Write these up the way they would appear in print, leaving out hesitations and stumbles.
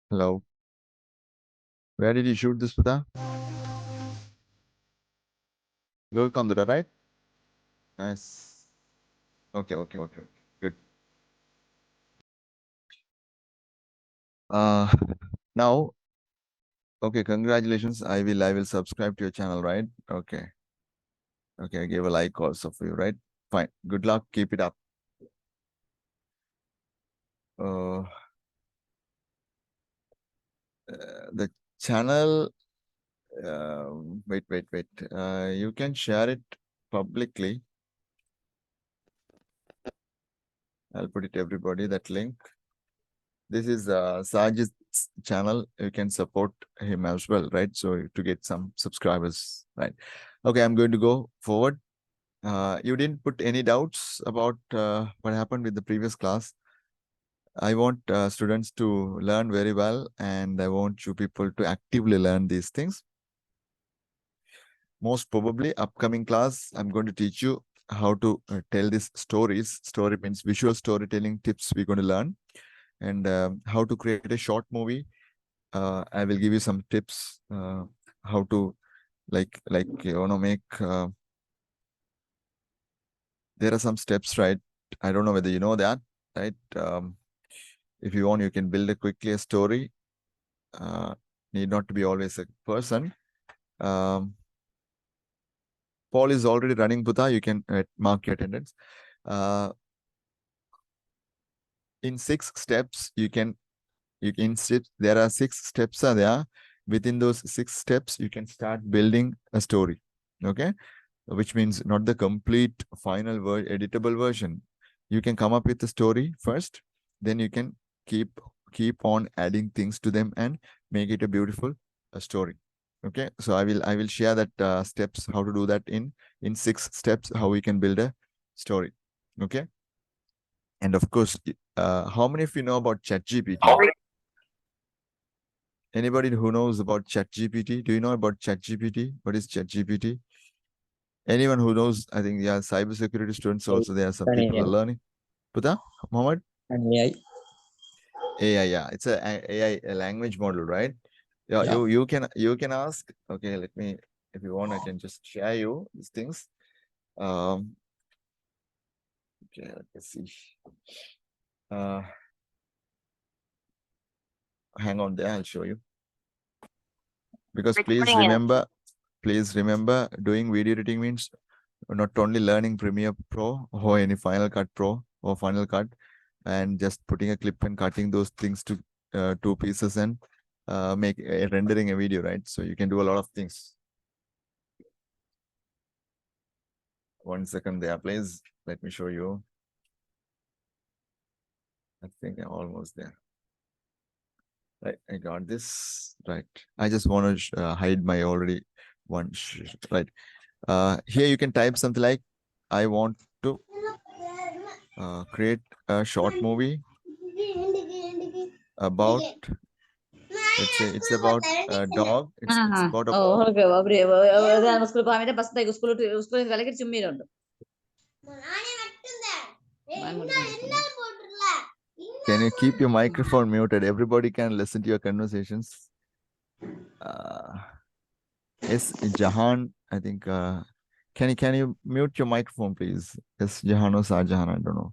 Hello. Where did you shoot this, Pata? Gurukandura, right? Nice. Okay. Good. Uh, now, okay, congratulations. I will subscribe to your channel, right? Okay. Okay, I gave a like also for you, right? Fine. Good luck. Keep it up. Uh, the channel, wait. You can share it publicly. I'll put it to everybody, that link. This is Sajid's channel. You can support him as well, right? So to get some subscribers, right? Okay, I'm going to go forward. You didn't put any doubts about what happened with the previous class. I want students to learn very well, and I want you people to actively learn these things. Most probably, upcoming class, I'm going to teach you how to tell these stories. Story means visual storytelling tips we're going to learn, and how to create a short movie. I will give you some tips how to like make. There are some steps, right? I don't know whether you know that, right? If you want, you can build quickly a story. Need not to be always a person. Um, Paul is already running Buddha. You can mark your attendance. Uh, in 6 steps, there are 6 steps are there. Within those 6 steps, you can start building a story. Okay. Which means not the complete final editable version. You can come up with the story first, then you can keep on adding things to them and make it a beautiful story. Okay, so I will share that steps how to do that in 6 steps how we can build a story. Okay, and of course, how many of you know about ChatGPT? Anybody who knows about ChatGPT? Do you know about ChatGPT? What is ChatGPT? Anyone who knows, I think, yeah, cybersecurity students also, there are some people are learning. Puta, Mohammed? AI. AI, yeah. It's a AI a language model, right? Yeah, Yeah. you can ask. Okay, let me, if you want, I can just share you these things. Okay, let's see. Uh, Hang on there, I'll show you. Because please remember, doing video editing means not only learning Premiere Pro or any Final Cut Pro or Final Cut, and just putting a clip and cutting those things to 2 pieces and make rendering a video, right? So you can do a lot of things. 1 second there, please. Let me show you. I think I'm almost there. Right, I got this. Right. I just want to hide my already one. Right. Here you can type something like, I want to create a short movie about, let's say it's about a dog. It's about a okay ఉదయం school మీద bus school school కలిగి చుమ్మీరుండు Can you keep your microphone muted? Everybody can listen to your conversations. Yes, Jahan, I think. Can you mute your microphone, please? Yes, Jahan or Sarjahan, I don't know.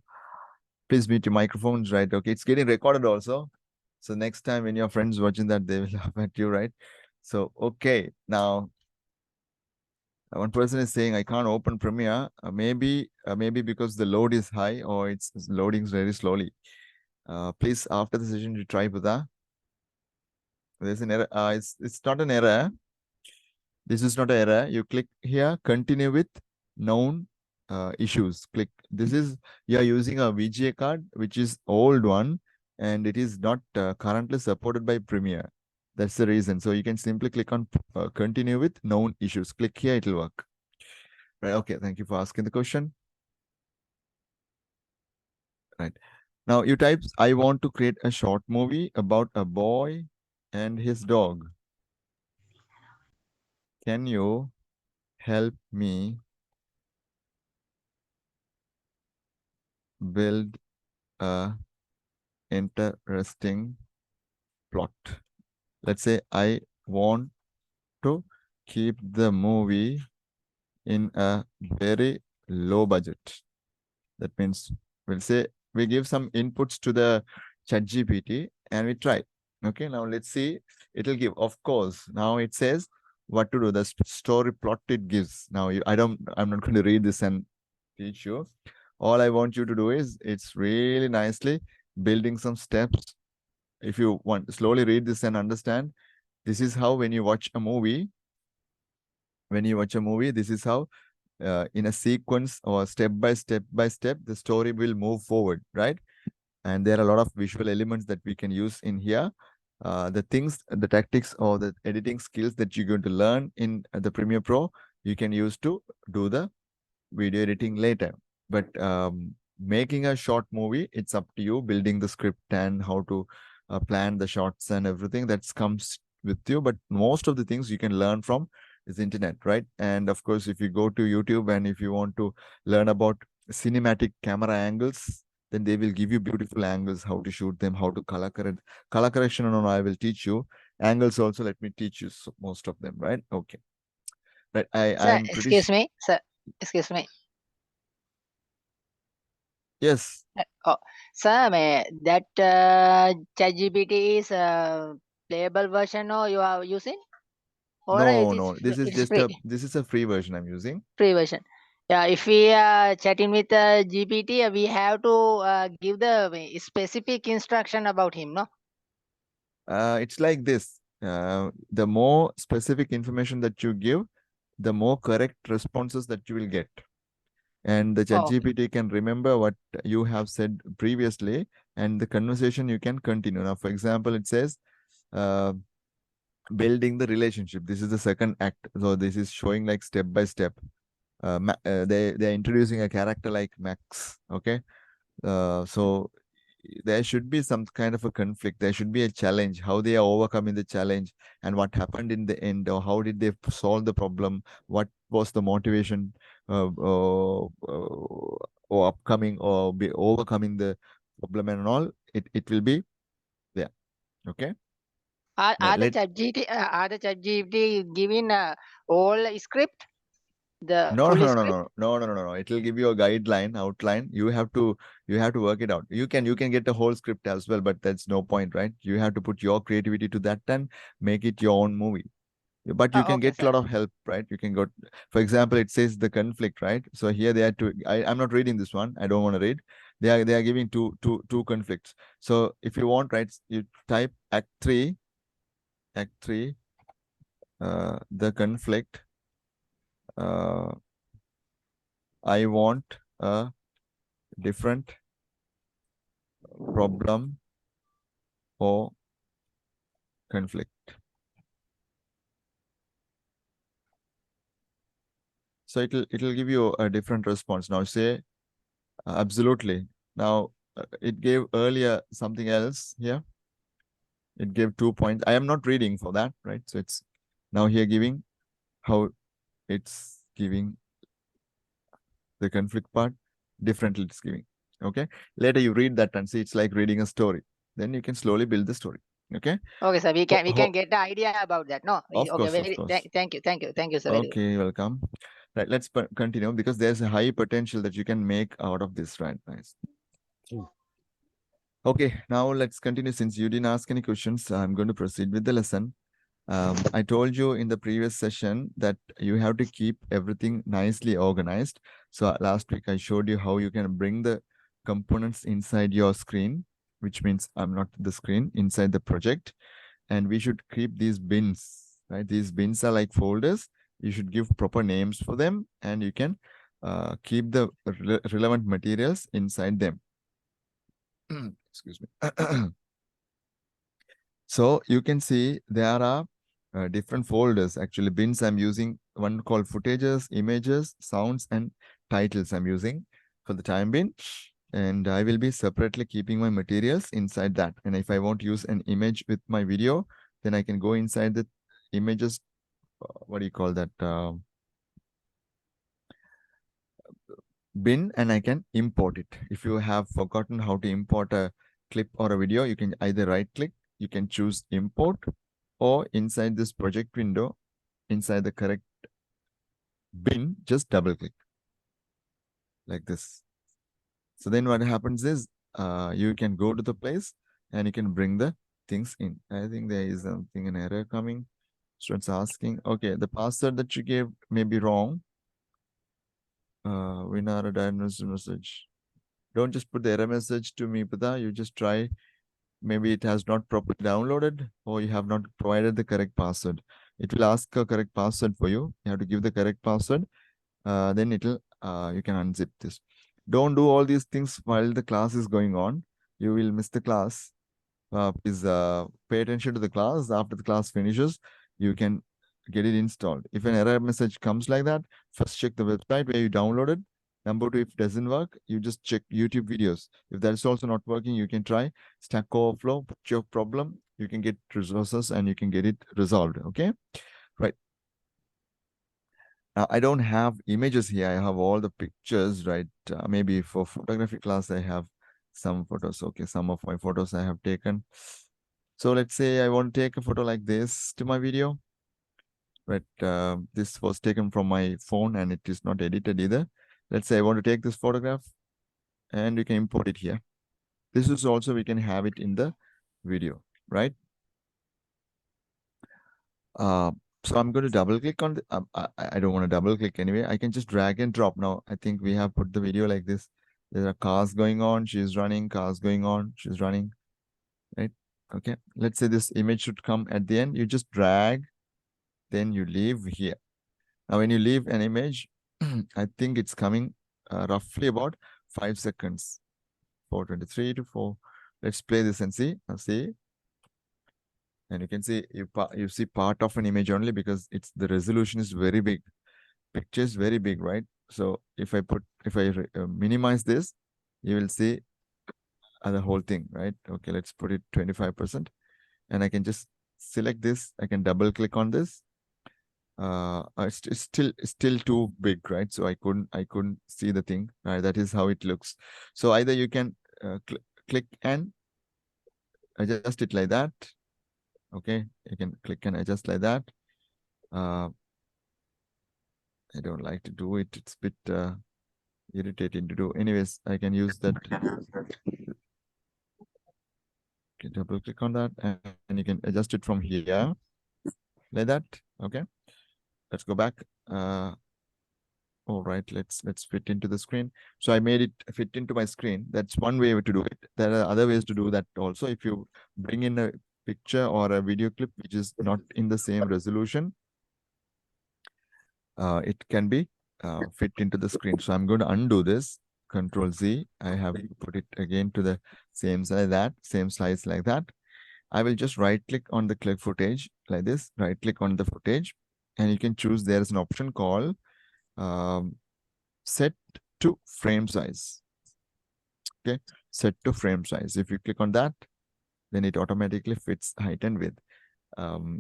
Please mute your microphones, right? Okay, it's getting recorded also. So next time when your friends watching that, they will laugh at you, right? So okay, now one person is saying I can't open Premiere. Maybe because the load is high or it's loading very slowly. Please, after the session, you try Buddha. There's an error. It's not an error. This is not an error. You click here, continue with known issues. Click. This is, you are using a VGA card, which is old one, and it is not currently supported by Premiere. That's the reason. So you can simply click on continue with known issues. Click here, it will work. Right. Okay. Thank you for asking the question. Right. Now you type, I want to create a short movie about a boy and his dog. Can you help me build a interesting plot. Let's say I want to keep the movie in a very low budget. That means we'll say we give some inputs to the ChatGPT and we try. Okay, now let's see. It'll give, of course. Now it says what to do. The story plot it gives. Now I'm not going to read this and teach you. All I want you to do is it's really nicely building some steps. If you want, slowly read this and understand. This is how when you watch a movie, this is how in a sequence or step by step, the story will move forward, right? And there are a lot of visual elements that we can use in here. The tactics or the editing skills that you're going to learn in the Premiere Pro, you can use to do the video editing later. But making a short movie, it's up to you. Building the script and how to plan the shots and everything that comes with you. But most of the things you can learn from is internet, right? And of course, if you go to YouTube and if you want to learn about cinematic camera angles, then they will give you beautiful angles, how to shoot them, how to color correct. Color correction, no, I will teach you. Angles also, let me teach you most of them, right? Okay. Right, I'm pretty excuse me, sir. Excuse me. Yes. Oh, sir, that ChatGPT is a playable version or you are using? Or No. This is it's just free, this is a free version I'm using. free version. Yeah, if we are chatting with GPT, we have to give the specific instruction about him, no? It's like this. The more specific information that you give, the more correct responses that you will get. And the Oh, okay. ChatGPT can remember what you have said previously, and the conversation you can continue. Now, for example, it says building the relationship. This is the second act. So this is showing like step by step. They're introducing a character like Max. Okay. So there should be some kind of a conflict. There should be a challenge, how they are overcoming the challenge and what happened in the end, or how did they solve the problem? What was the motivation or upcoming or be overcoming the problem and all? It will be there. Okay. Are the ChatGPT giving all script? The No, full no, no, script? no. It will give you a guideline, outline. You have to work it out. You can get a whole script as well, but that's no point, right? You have to put your creativity to that and make it your own movie. But you can Okay, get a sir. lot of help, right? You can go, for example, it says the conflict, right? So here they are I'm not reading this one. I don't want to read. They are giving two conflicts. So if you want, right, you type Act 3, the conflict. I want a different problem or conflict. So it'll give you a different response. Now say absolutely. Now it gave earlier something else here. It gave 2 points. I am not reading for that, right? So it's now here giving how it's giving the conflict part differently. It's giving. Okay. Later you read that and see it's like reading a story. Then you can slowly build the story. Okay. Okay, sir. We can get the idea about that. No. Of Okay. course. Thank you, sir. Very good. Okay, welcome. Right, let's continue because there's a high potential that you can make out of this, right? Nice. Okay, now let's continue. Since you didn't ask any questions, I'm going to proceed with the lesson. I told you in the previous session that you have to keep everything nicely organized. So last week I showed you how you can bring the components inside your screen, which means I'm not the screen, inside the project. And we should keep these bins, right? These bins are like folders. You should give proper names for them, and you can keep the relevant materials inside them. Excuse me. So you can see there are different folders. Actually, bins I'm using one called footages, images, sounds, and titles I'm using for the time being. And I will be separately keeping my materials inside that. And if I want to use an image with my video, then I can go inside the images. What do you call that? Bin, and I can import it. If you have forgotten how to import a clip or a video, you can either right click, you can choose import, or inside this project window, inside the correct bin, just double click like this. So then what happens is you can go to the place and you can bring the things in. I think there is something, an error coming. Students asking, okay, the password that you gave may be wrong. We not a diagnosis message. Don't just put the error message to me, Pata. You just try. Maybe it has not properly downloaded, or you have not provided the correct password. It will ask a correct password for you. You have to give the correct password. Then it'll you can unzip this. Don't do all these things while the class is going on. You will miss the class. Please pay attention to the class. After the class finishes, you can get it installed. If an error message comes like that, first check the website where you downloaded. Number two, if it doesn't work, you just check YouTube videos. If that's also not working, you can try Stack Overflow, put your problem, you can get resources and you can get it resolved. Okay, right. Now, I don't have images here. I have all the pictures, right? Maybe for photography class, I have some photos. Okay, some of my photos I have taken. So let's say I want to take a photo like this to my video. Right, this was taken from my phone and it is not edited either. Let's say I want to take this photograph and you can import it here. This is also, we can have it in the video, right? So I'm going to double click on the, I don't want to double click anyway. I can just drag and drop. Now, I think we have put the video like this. There are cars going on. She's running, cars going on. She's running, right? Okay. Let's say this image should come at the end. You just drag, then you leave here. Now, when you leave an image, I think it's coming roughly about 5 seconds. 4:23 to 4. Let's play this and see. See. And you can see you see part of an image only because it's the resolution is very big. Picture is very big, right? So if I minimize this, you will see the whole thing, right? Okay, let's put it 25%, and I can just select this. I can double click on this. It's still too big, right? So I couldn't see the thing. Right, that is how it looks. So either you can click and adjust it like that. Okay, you can click and adjust like that. I don't like to do it. It's a bit irritating to do. Anyways, I can use that. Okay, double click on that and you can adjust it from here like that. Okay, let's go back. All right, let's fit into the screen. So I made it fit into my screen. That's one way to do it. There are other ways to do that also. If you bring in a picture or a video clip which is not in the same resolution, it can be fit into the screen. So I'm going to undo this. Control Z. I have put it again to the same size, same size like that. I will just right click on the clip footage like this. Right click on the footage, and you can choose. There is an option called set to frame size. Okay, set to frame size. If you click on that, then it automatically fits height and width.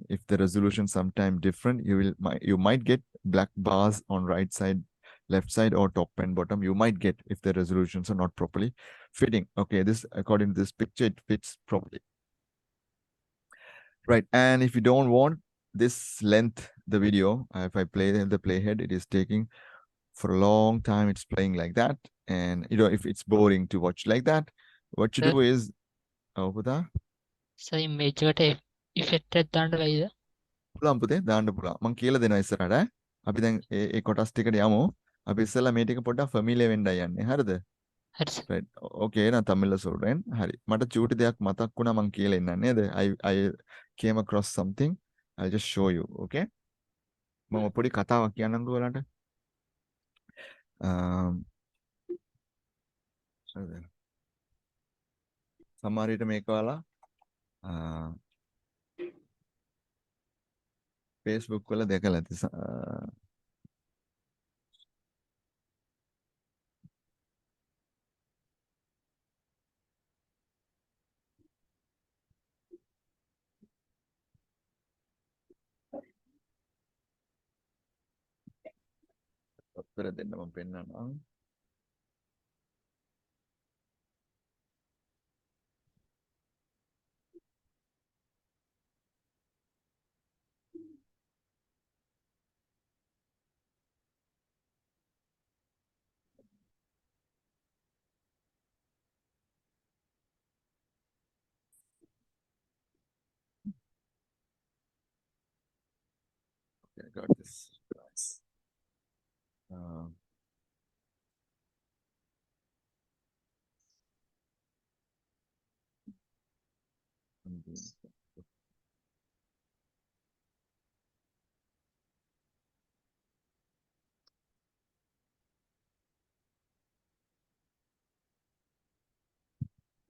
If the resolution sometime different, you might get black bars on right side, left side, or top and bottom. You might get if the resolutions are not properly fitting. Okay, this according to this picture, it fits properly. Right, and if you don't want this length, the video, if I play the playhead, it is taking for a long time. It's playing like that, and if it's boring to watch like that, what you do is over So image එකට effect එකක් දාන්න බැයිද? පුළුවන් පුතේ දාන්න පුළුවන්. මම කියලා දෙනවා ඉස්සරහට. අපි දැන් ඒ කොටස් ටිකට යමු. අපි ඉස්සෙල්ලා මේ ටික පොඩ්ඩක් ෆැමිලියර් වෙන්නයි යන්නේ. හරිද? හරි සර්. Right. Okay, நான் தமிழ்ல சொல்றேன். හරි. මට චූටි දෙයක් මතක් වුණා මම කියලා ඉන්න නේද? I came across something. I'll just show you, okay? මම පොඩි කතාවක් කියන්නම්කෝ ඔයාලට. සමහර විට මේක ඔයාලා Facebook වල දැකලා ඇති. උත්තර දෙන්න මම පෙන්නනවා. got this. Uh,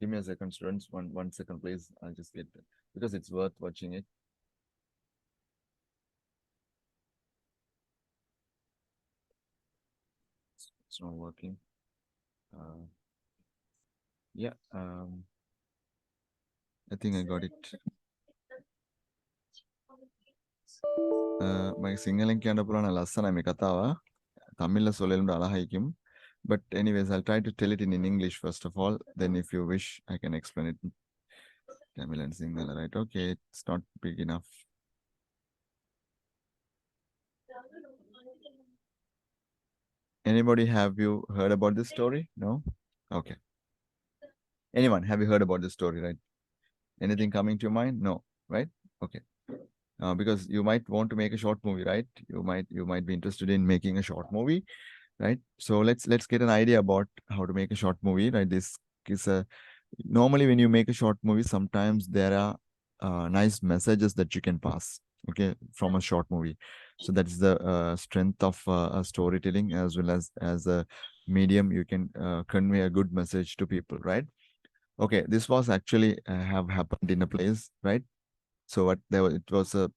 Give me a second, students. One second, please. I'll just get that because it's worth watching it. It's not working. Yeah. I think I got it. My Singaling කියන්න ලස්සනයි මේ කතාව. තමිල්ල සොලෙල්ම අලහයිකිම්. But anyways, I'll try to tell it in English first of all. Then if you wish, I can explain it in Tamil and Sinhala, right? Okay, it's not big enough. Anybody, have you heard about this story? No? Okay. Anyone, have you heard about this story, right? Anything coming to your mind? No, right? Okay. Because you might want to make a short movie, right? You might be interested in making a short movie, right? So let's get an idea about how to make a short movie, right? This is normally when you make a short movie, sometimes there are nice messages that you can pass, okay, from a short movie. So that's the strength of storytelling as well as a medium. You can convey a good message to people, right? Okay, this was actually have happened in a place, right? So it was a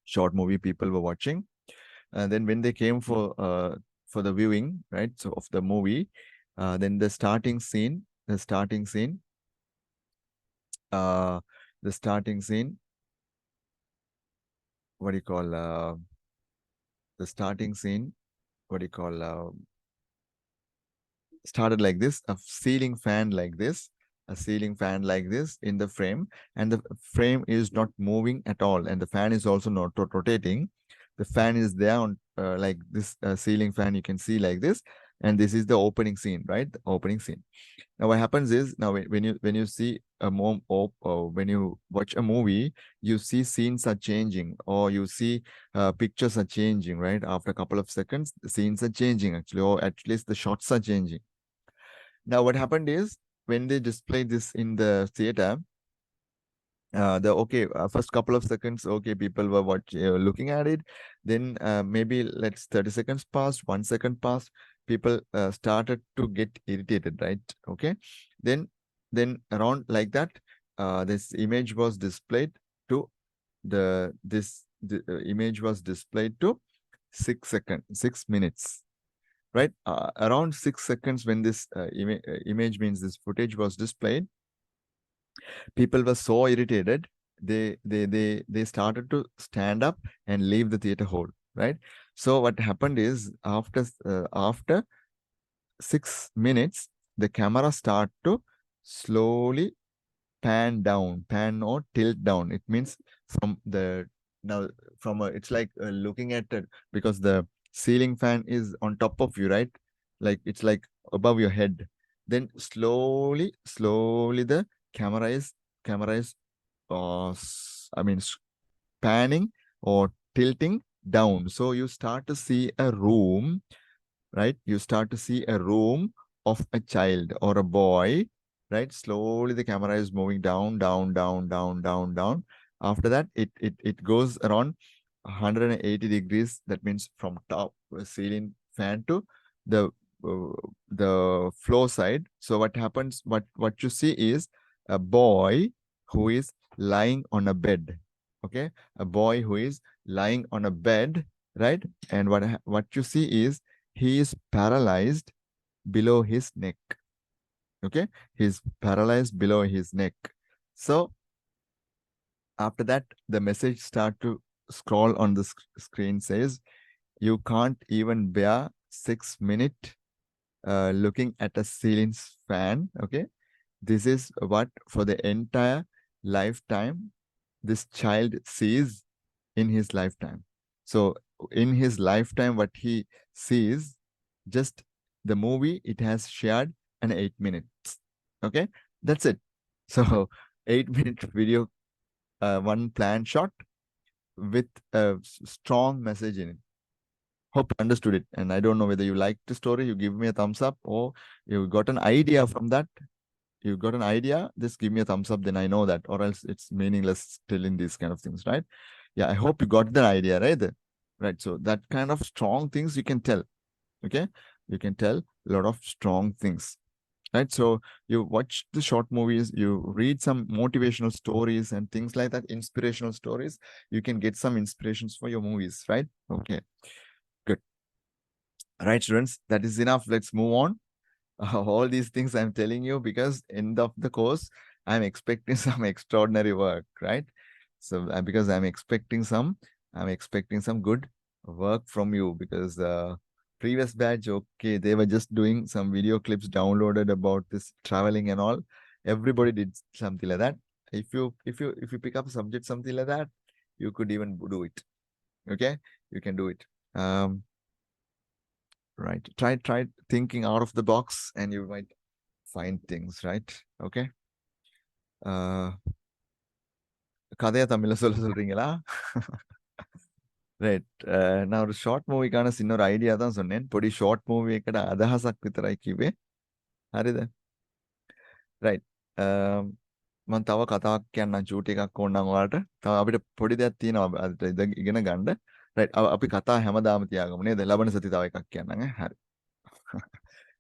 short movie people were watching, and then when they came for the viewing, right? So of the movie, then the starting scene, what do you call the starting scene? What do you call? Started like this, a ceiling fan like this. A ceiling fan like this in the frame, and the frame is not moving at all, and the fan is also not rotating. The fan is there on like this ceiling fan, you can see like this, and this is the opening scene, right? The opening scene. Now what happens is, now when you see a when you watch a movie, you see scenes are changing, or you see pictures are changing, right? After a couple of seconds, the scenes are changing actually, or at least the shots are changing. Now what happened is, when they displayed this in the theater, first couple of seconds, okay, people were looking at it. Then maybe let's 30 seconds passed, 1 second passed, people started to get irritated, right? Okay, then around like that, this image was displayed to the image was displayed to 6 minutes. Right, around 6 seconds when this image means this footage was displayed, people were so irritated, they started to stand up and leave the theater hall, right? So what happened is, after 6 minutes, the camera start to slowly pan or tilt down. It means it's like looking at it, because the ceiling fan is on top of you, right? Like it's like above your head. Then slowly the camera is panning or tilting down. So you start to see a room, right? You start to see a room of a child or a boy, right? Slowly the camera is moving down. After that, it goes around 180 degrees. That means from top ceiling fan to the floor side. So what happens, what you see is a boy who is lying on a bed. Okay, a boy who is lying on a bed, right? And what you see is, he is paralyzed below his neck. Okay, he's paralyzed below his neck. So after that, the message start to scroll on the screen, says, you can't even bear 6 minutes looking at a ceiling fan. Okay, this is what for the entire lifetime this child sees in his lifetime. So in his lifetime, what he sees, just the movie, it has shared an 8 minutes. Okay, that's it. So 8-minute video, one plan shot, with a strong message in it. Hope you understood it. And I don't know whether you liked the story, you give me a thumbs up, or you got an idea from that. You got an idea, just give me a thumbs up, then I know that, or else it's meaningless telling these kind of things, right? Yeah, I hope you got the idea, right? Right, so that kind of strong things you can tell, okay? You can tell a lot of strong things, right? So you watch the short movies, you read some motivational stories and things like that, inspirational stories. You can get some inspirations for your movies, right? Okay, good. All right, students, that is enough. Let's move on. All these things I'm telling you because end of the course, I'm expecting some extraordinary work, right? So because I'm expecting some good work from you, because previous batch, okay, they were just doing some video clips downloaded about this traveling and all. Everybody did something like that. If you pick up a subject something like that, you could even do it. Okay, you can do it. Right, try thinking out of the box and you might find things, right? Okay. கதையா தமிழ்ல சொல்றீங்களா? Right. நான் ஒரு short மூவிக்கான சின்ன ஒரு idea தான் சொன்னேன். පොඩි ෂෝට් මූවි එකකට අදහසක් විතරයි කිව්වේ. හරිද? right. මම තව කතාවක් කියන්නම් චූටි එකක් ඕනනම් ඔයාලට. තව අපිට පොඩි දෙයක් තියෙනවා අද ඉගෙන ගන්න. right. අපි කතා හැමදාම තියාගමු නේද? ලබන සති තව එකක් කියන්නම් ඈ. හරි.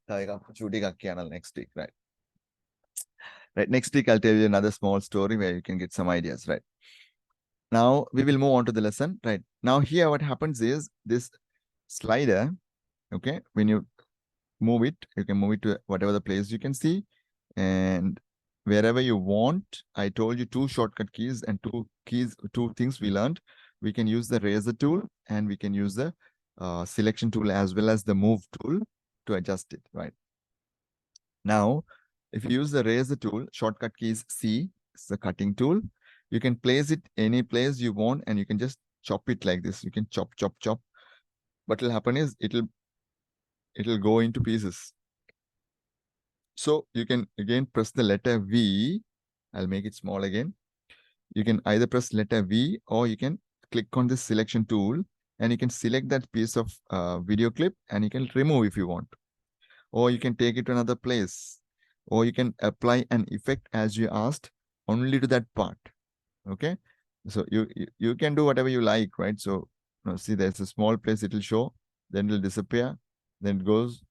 තව එකක් චූටි එකක් කියන්නම් next week, right? Right. Next week, I'll tell you another small story where you can get some ideas, right? Now, we will move on to the lesson, right? Now, here, what happens is this slider, okay? When you move it, you can move it to whatever the place you can see. And wherever you want, I told you 2 shortcut keys and 2 things we learned. We can use the razor tool and we can use the selection tool as well as the move tool to adjust it, right? Now, if you use the razor tool, shortcut key is C, it's the cutting tool. You can place it any place you want and you can just chop it like this. You can chop, chop, chop. What will happen is it'll go into pieces. So you can again press the letter V. I'll make it small again. You can either press letter V or you can click on this selection tool and you can select that piece of video clip and you can remove if you want. Or you can take it to another place. Or you can apply an effect as you asked only to that part. Okay, so you can do whatever you like, right? So see, there's a small place it will show, then it will disappear, then it goes.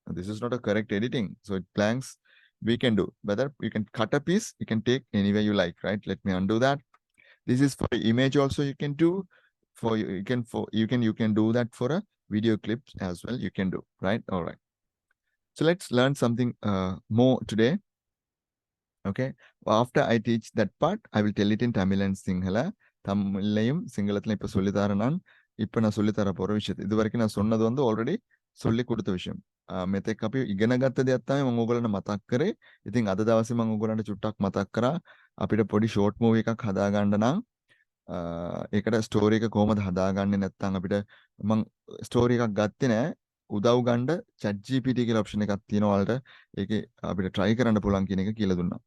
This is not a correct editing, so it blanks. We can do whether you can cut a piece, you can take anywhere you like, right? Let me undo that. This is for image also. You can do you can do that for a video clip as well. You can do, right? All right. So let's learn something more today. Okay. After I teach that part, I will tell it in Tamil and Sinhala. தமிழ்லையும் சிங்களத்திலையும் இப்போ சொல்லித்தரேன் நான். இப்போ நான் சொல்லித்தர போகிற விஷயத்தை இது வரைக்கும் நான் சொன்னது வந்து ஆல்ரெடி சொல்லி கொடுத்த விஷயம். මෙතෙක් අපි ඉගෙන ගත්ත දෙයක් තමයි මම ඔයගොල්ලන්ට මතක් කරේ. ඉතින් අද දවසේ මම ඔයගොල්ලන්ට චුට්ටක් මතක් කරා අපිට පොඩි ෂෝට් මූවි එකක් හදාගන්න නම් ඒකට ස්ටෝරි එක කොහොමද හදාගන්නේ නැත්නම් අපිට මම ස්ටෝරි එකක් ගත්තේ නැහැ. උදව් ගන්න chat GPT කියලා ඔප්ෂන් එකක් තියෙනවා ඔයාලට. ඒකේ අපිට try කරන්න පුළුවන් කියන එක කියලා දුන්නා.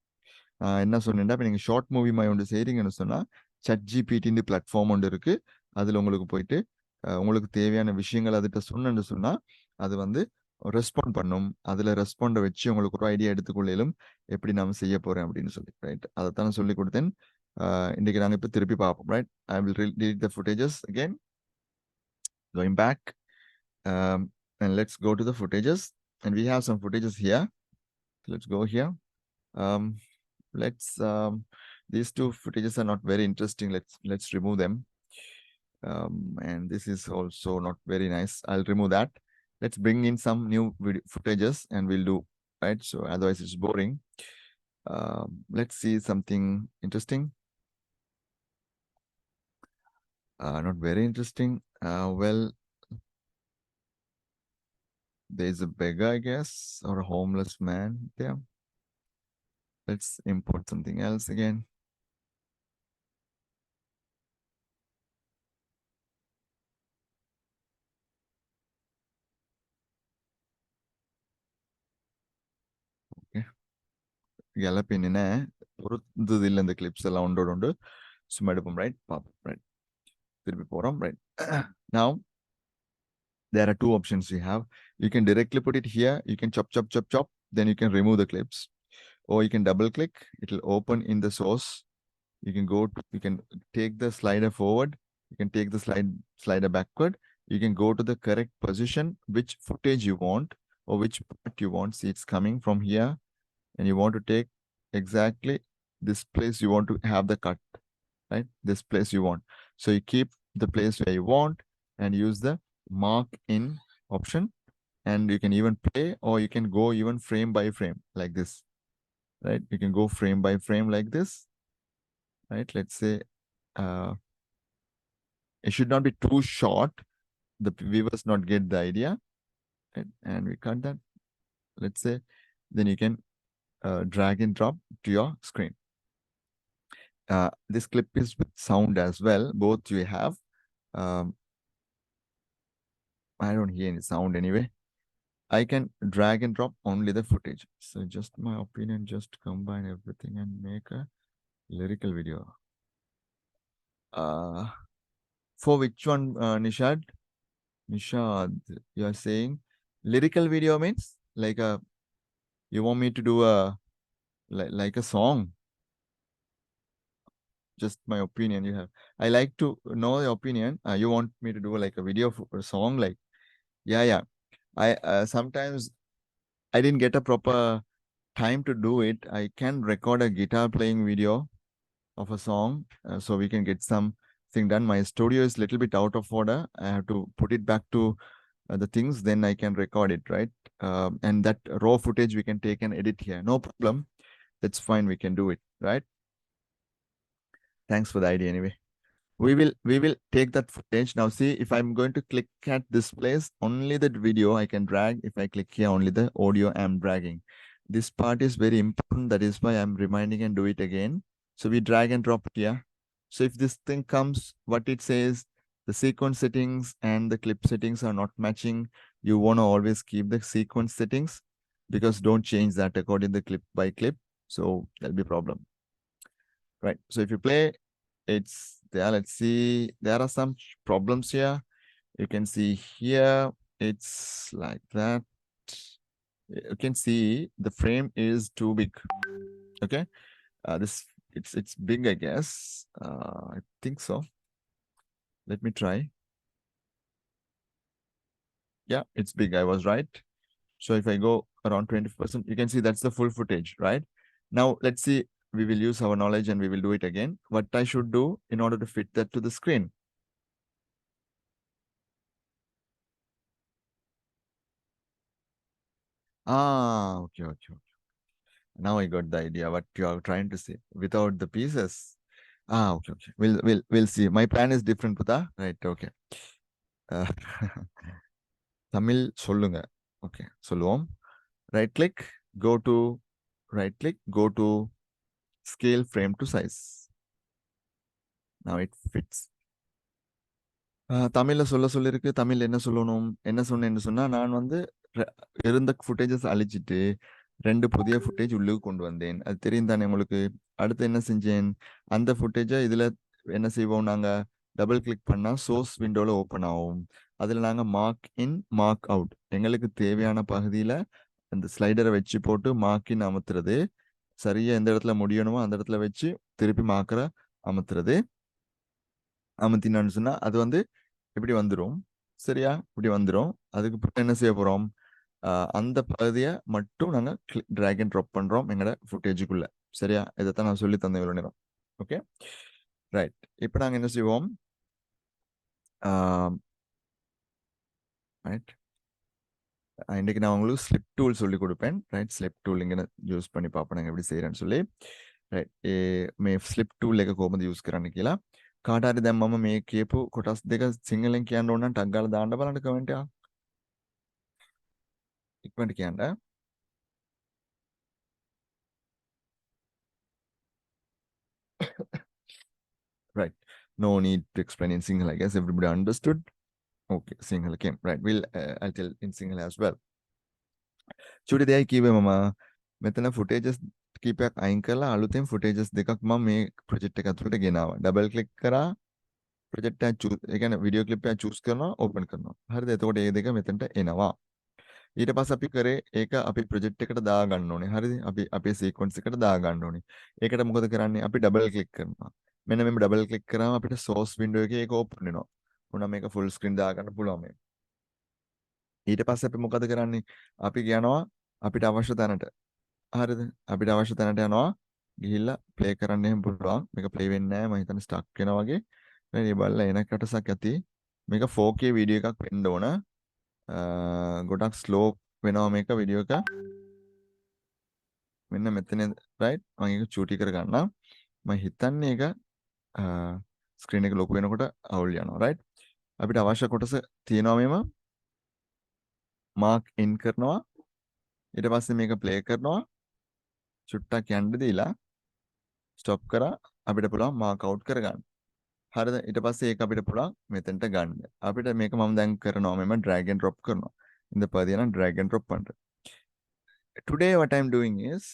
என்ன சொன்னேன்னா இப்போ நீங்கள் ஷார்ட் மூவி மாதிரி ஒன்று செய்கிறீங்கன்னு சொன்னால் chat GPT பிளாட்ஃபார்ம் ஒன்று இருக்குது. அதில் உங்களுக்கு போயிட்டு உங்களுக்கு தேவையான விஷயங்கள் அதுகிட்ட சொன்னேன்னு சொன்னால் அது வந்து ரெஸ்பாண்ட் பண்ணும். அதில் ரெஸ்பாண்டை வச்சு உங்களுக்கு ஒரு ஐடியா எடுத்துக்கொள்ளையிலும் எப்படி நாம் செய்ய போகிறேன் அப்படின்னு சொல்லி, ரைட்? அதை தான் சொல்லி கொடுத்தேன். இன்றைக்கி நாங்கள் இப்போ திருப்பி பார்ப்போம், right? I will delete the footages again. Going back and let's go to the footages and we have some footages here. Let's go here. These 2 footages are not very interesting. Let's remove them. And this is also not very nice. I'll remove that. Let's bring in some new video footages and we'll do, right? So otherwise it's boring. Let's see something interesting. Not very interesting. Well, there's a beggar, I guess, or a homeless man there. Let's import something else again. Okay. ගැලපෙන්නේ නැහැ. පුරුද්දු දෙල්ල இந்த clips எல்லாம் ஒன்றோடு ஒன்று சும்மா எடுப்போம், right? பார்ப்போம், right? right? Now, there are two options you have. You can directly put it here. You can chop, chop, chop, chop. Then you can remove the clips. Or you can double click. It will open in the source. You can you can take the slider forward. You can take the slider backward. You can go to the correct position, which footage you want or which part you want. See, it's coming from here. And you want to take exactly this place you want to have the cut, right? This place you want. So you keep the place where you want and use the mark in option. And you can even play, or you can go even frame by frame like this, right? You can go frame by frame like this, right? Let's say it should not be too short. The viewers not get the idea, right? And we cut that. Let's say, then you can drag and drop to your screen. This clip is with sound as well. Both you have. I don't hear any sound anyway. I can drag and drop only the footage. So just my opinion, just combine everything and make a lyrical video. For which one, Nishad? Nishad, you are saying lyrical video means like you want me to do a like a song? Just my opinion you have. I like to know your opinion. You want me to do like a video for a song? Like, yeah. I sometimes I didn't get a proper time to do it. I can record a guitar playing video of a song, so we can get something done. My studio is a little bit out of order. I have to put it back to the things, then I can record it, right? And that raw footage we can take and edit here. No problem. That's fine. We can do it, right? Thanks for the idea anyway. We will take that footage. Now see, if I'm going to click at this place, only that video I can drag. If I click here, only the audio I'm dragging. This part is very important. That is why I'm reminding and do it again. So we drag and drop here. So if this thing comes, what it says, the sequence settings and the clip settings are not matching, you want to always keep the sequence settings, because don't change that according to the clip by clip. So there'll be a problem. Right. So if you play, it's there. Let's see. There are some problems here. You can see here, it's like that. You can see the frame is too big. Okay. It's big, I guess. I think so. Let me try. Yeah, it's big. I was right. So if I go around 20%, you can see that's the full footage, right? Now let's see. We will use our knowledge and we will do it again. What I should do in order to fit that to the screen. Okay. Now I got the idea what you are trying to say. Without the pieces. Okay. We'll see. My plan is different, Putha. Right, okay. Tamil sollunga. Okay, சொல்லுவோம். Right click, go to scale frame to size. Now it fits. தமிழ்ல சொல்லிருக்கு. தமிழ் என்ன சொல்லணும்? என்ன சொன்னா நான் வந்து இருந்த ஃபுட்டேஜஸ் அழிச்சிட்டு 2 புதிய ஃபுட்டேஜ் உள்ளுக்கு கொண்டு வந்தேன். அது தெரியும் தானே உங்களுக்கு? அடுத்து என்ன செஞ்சேன்? அந்த ஃபுட்டேஜை இதுல என்ன செய்வோம்? நாங்க டபுள் கிளிக் பண்ணா சோர்ஸ் விண்டோல ஓப்பன் ஆகும். அதுல நாங்க மார்க் இன், மார்க் அவுட், எங்களுக்கு தேவையான பகுதியில அந்த ஸ்லைடரை வச்சு போட்டு மார்க் இன் அமுத்துறது, சரியா எந்த இடத்துல முடியணுமோ அந்த இடத்துல வச்சு திருப்பி மார்க்கரை அமுத்துறது. அமுத்தினான்னு சொன்னா அது வந்து இப்படி வந்துடும். சரியா? இப்படி வந்துடும். அதுக்கு என்ன செய்ய போறோம்? அந்த பகுதியை மட்டும் நாங்க டிராக் அண்ட் ட்ராப் பண்றோம் எங்களோட ஃபுட்டேஜுக்குள்ள. சரியா? இதைத்தான் நான் சொல்லி தந்தேன் இவ்வளவு நேரம். Okay, right. இப்போ நாங்க என்ன செய்வோம்? ரைட், இன்னைக்கு நான் உங்களுக்கு ஸ்லிப் டூல் சொல்லி கொடுப்பேன். ரைட், ஸ்லிப் டூல் இங்கே யூஸ் பண்ணி பார்ப்போம் நாங்கள் எப்படி செய்யறேன்னு சொல்லி. ரைட், මේ ස්ලිප් ටූල් එක කොහොමද යූස් කරන්න කියලා කාට හරි දැන් මම මේ කියපු කොටස් දෙක සිංහලෙන් කියන්න ඕන නම් ටග් ගාලා දාන්න බලන්න කමෙන්ට් එකක්. ඉක්මනට කියන්න. Right, no need to explain in Sinhala. I guess everybody understood. Okay, Sinhala came. Right, I'll tell in Sinhala as well. චුටි දෙයයි කිව්වේ මම මෙතන footages කීපයක් අයින් කරලා අලුතෙන් footages දෙකක් මම මේ project එක ඇතුළට ගෙනාවා. double click කරා, ප්‍රොජෙක්ට් එක චූස් ඒ කියන්නේ වීඩියෝ ක්ලිප් එක චූස් කරනවා ඕපන් කරනවා. හරිද? එතකොට ඒ දෙක මෙතනට එනවා. ඊට පස්සේ අපි කරේ ඒක අපි ප්‍රොජෙක්ට් එකට දාගන්න ඕනේ. හරිද? අපි අපේ සීක්වන්ස් එකට දාගන්න ඕනේ. ඒකට මොකද කරන්නේ? අපි ඩබල් ක්ලික් කරනවා. මෙන්න මෙහෙම ඩබල් ක්ලික් කරාම අපිට සෝස් වින්ඩෝ එකේ ඒක ඕපන් වෙනවා. උනා මේක ෆුල් ස්ක්‍රීන් දාගන්න පුළුවන් මේ. ඊට පස්සේ අපි මොකද කරන්නේ? අපි යනවා අපිට අවශ්‍ය තැනට. හරිද? අපිට අවශ්‍ය තැනට යනවා. ගිහිල්ලා ප්ලේ කරන්න එහෙම පුළුවන්. මේක ප්ලේ වෙන්නේ නැහැ. මම හිතන්නේ ස්ටක් වෙනවා වගේ. මේ බලලා එන කොටසක් ඇති. මේක 4K වීඩියෝ එකක් වෙන්න ඕන. ගොඩක් ස්ලෝ වෙනවා මේක වීඩියෝ එක. මෙන්න මෙතන රයිට් මම ඒක චූටි කර ගන්නම්. මම හිතන්නේ ඒක ස්ක්‍රීන් එක ලොකු වෙනකොට අවුල් යනවා රයිට්. අපිට අවශ්‍ය කොටස තියෙනවා මෙම මාක් ඉන් කරනවා. ඊට පස්සේ මේක ප්ලේ කරනවා. චුට්ටක් යන්න දීලා ස්ටොප් කරා අපිට පුළුවන් මාක් අවුට් කරගන්න. හරිද? ඊට පස්සේ ඒක අපිට පුළුවන් මෙතෙන්ට ගන්න. අපිට මේක මම දැන් කරනවා මෙම drag and drop කරනවා. இந்த பதியனா drag and drop பண்றேன். Today what I'm doing is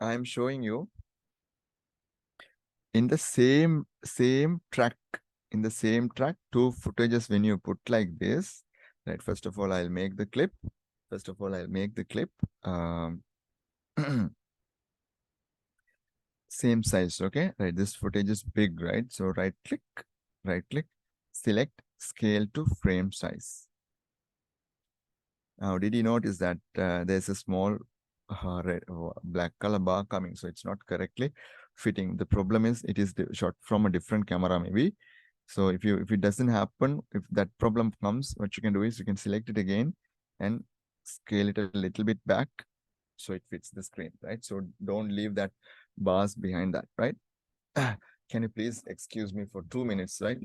I'm showing you in the same track two footages when you put like this, right? First of all I'll make the clip. Same size, okay? Right, this footage is big, right? So right click, select scale to frame size. Now did you notice that there's a small black color bar coming, so it's not correctly fitting. The problem is it is shot from a different camera maybe. So if it doesn't happen, if that problem comes, what you can do is you can select it again and scale it a little bit back so it fits the screen, right? So don't leave that bars behind that, right? Can you please excuse me for 2 minutes, right?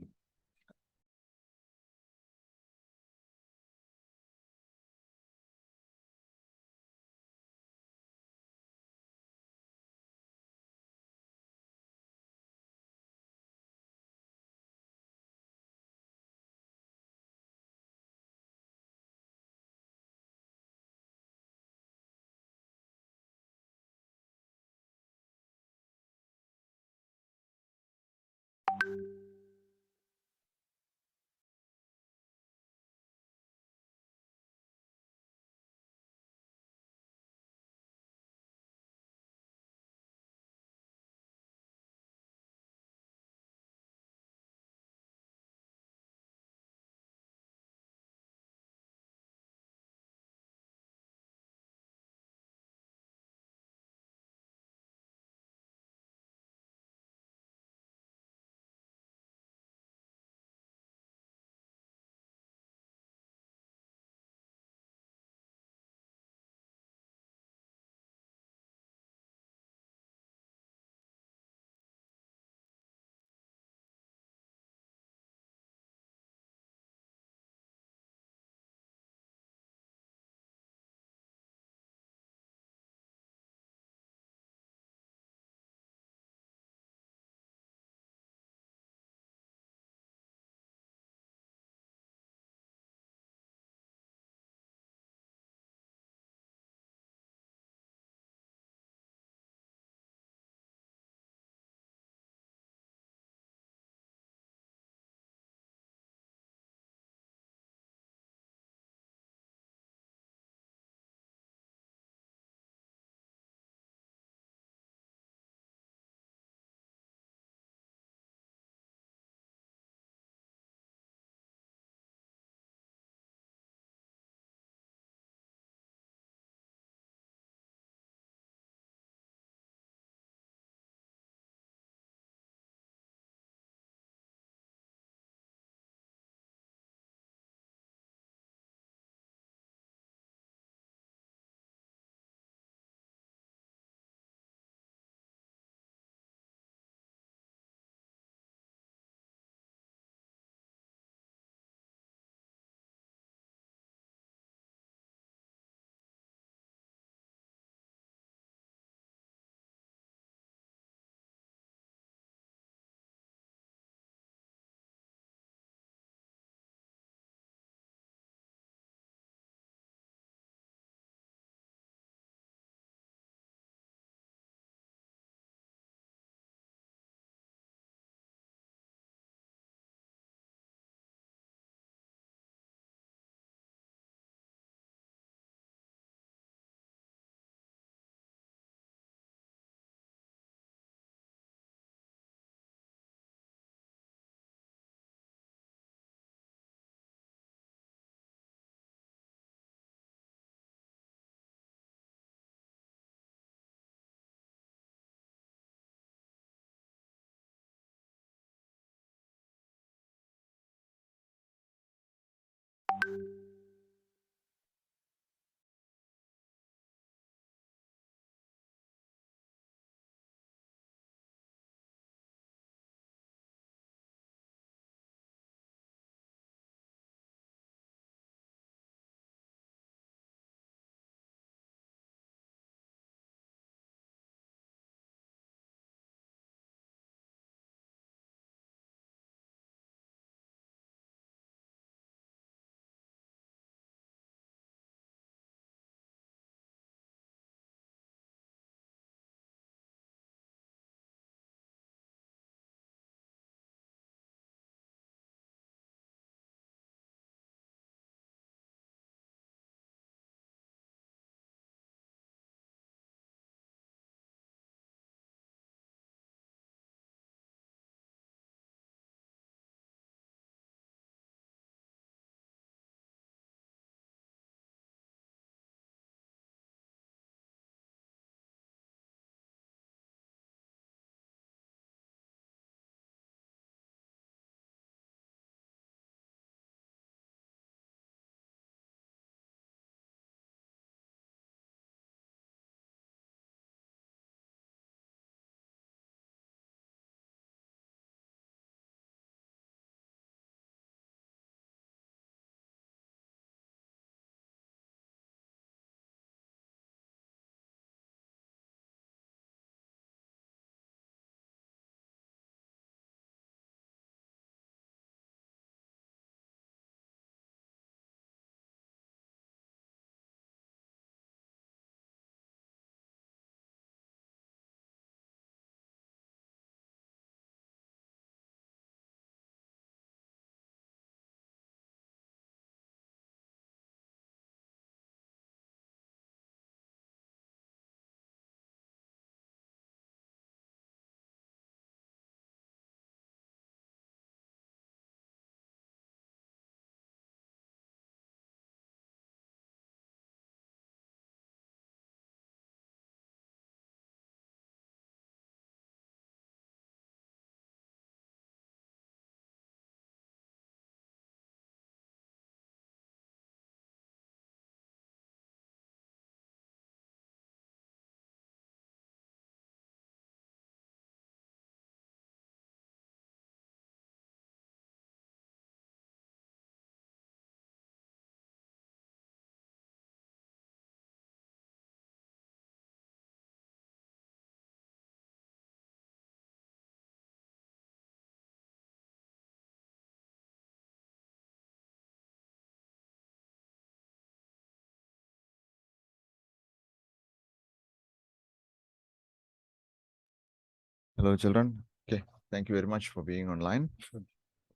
Hello, children. Okay, thank you very much for being online. Okay,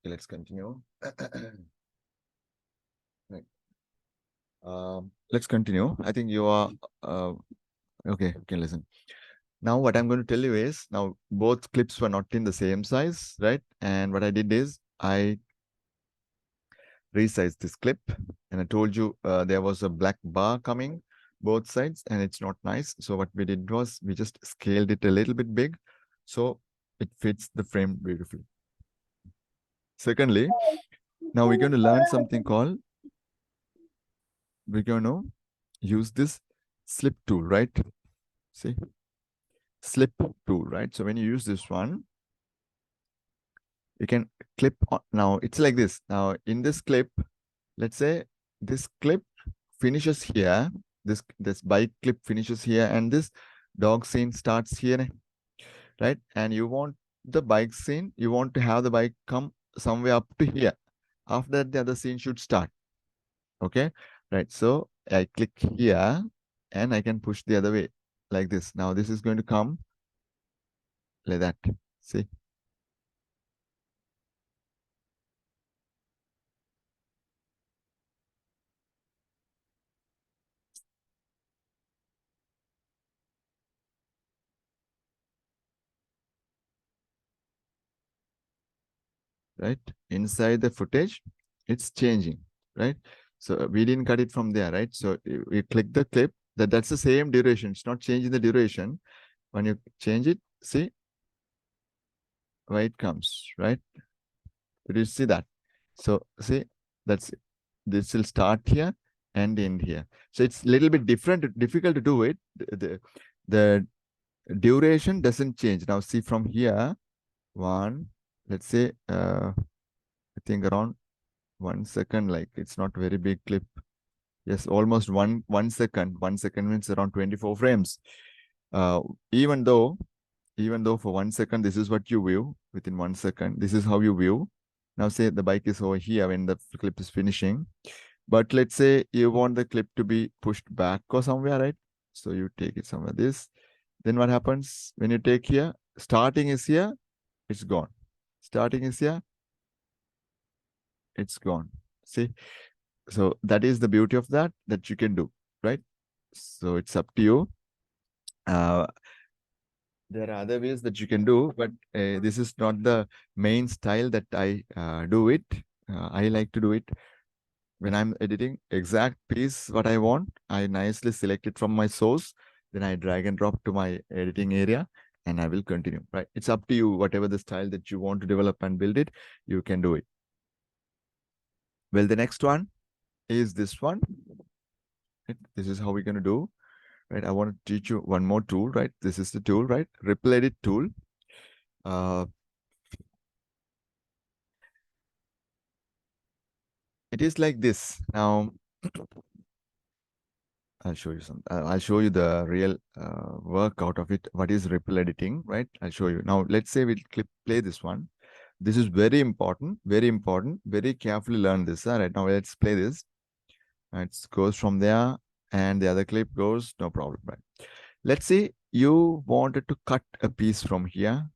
let's continue. Right. Let's continue. I think you are okay. Okay, listen. Now, what I'm going to tell you is, now both clips were not in the same size, right? And what I did is I resized this clip, and I told you there was a black bar coming both sides, and it's not nice. So what we did was we just scaled it a little bit big, so it fits the frame beautifully. Secondly, now we're going to learn something called, we're going to use this slip tool, right? See, slip tool, right? So when you use this one, you can clip on. Now it's like this. Now in this clip, let's say this clip finishes here, this bike clip finishes here, and this dog scene starts here, right? And you want the bike scene, you want to have the bike come somewhere up to here. After that, the other scene should start. Okay, right? So I click here and I can push the other way like this. Now this is going to come like that. See? Right? Inside the footage, it's changing, right? So we didn't cut it from there, right? So you click the clip, that's the same duration. It's not changing the duration. When you change it, see where it comes, right? Did you see that? So see, that's it. This will start here and end here. So it's a little bit difficult to do it. The duration doesn't change. Now see from here, let's say, I think around 1 second, like it's not very big clip. Yes, almost one second. 1 second means around 24 frames. Even though for 1 second, this is what you view within 1 second. This is how you view. Now say the bike is over here when the clip is finishing. But let's say you want the clip to be pushed back or somewhere, right? So you take it somewhere this. Then what happens when you take here? Starting is here, it's gone. Starting is here, it's gone. See? So that is the beauty of that you can do, right? So it's up to you. There are other ways that you can do, but this is not the main style that I do it. I like to do it when I'm editing exact piece what I want. I nicely select it from my source, then I drag and drop to my editing area, and I will continue, right? It's up to you. Whatever the style that you want to develop and build it, you can do it. Well, the next one is this one. Right? This is how we're going to do. Right, I want to teach you one more tool, right? This is the tool, right? Ripple Edit tool. It is like this. Now, I'll show you some. I'll show you the real work out of it. What is ripple editing, right? I'll show you. Now, let's say we'll play this one. This is very important, very important. Very carefully learn this. All right, now let's play this. It goes from there, and the other clip goes, no problem, right? Let's say you wanted to cut a piece from here,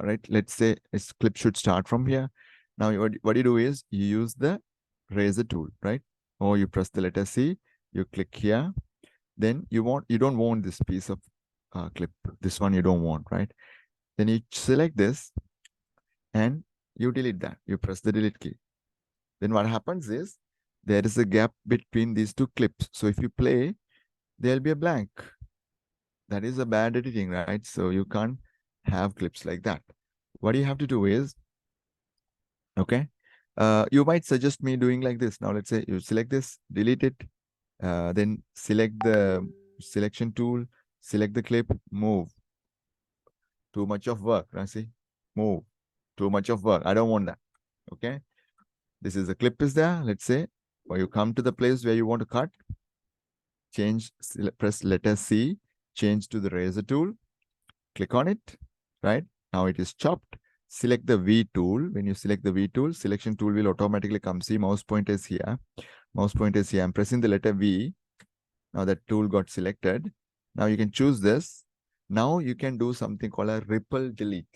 right? Let's say this clip should start from here. Now, what you do is you use the razor tool, right? Or you press the letter C, you click here. Then you don't want this piece of clip. This one you don't want, right? Then you select this and you delete that. You press the delete key. Then what happens is there is a gap between these two clips. So if you play, there'll be a blank. That is a bad editing, right? So you can't have clips like that. What you have to do is, okay, you might suggest me doing like this. Now, let's say you select this, delete it, then select the selection tool, select the clip, move. Too much of work, see? Move. Too much of work. I don't want that. Okay. This is the clip is there. Let's say, or you come to the place where you want to cut, change, press letter C, change to the razor tool, click on it, right? Now it is chopped. Select the V tool. When you select the V tool, selection tool will automatically come. See, mouse pointer is here. Mouse pointer is here. I'm pressing the letter V. Now that tool got selected. Now you can choose this. Now you can do something called a ripple delete.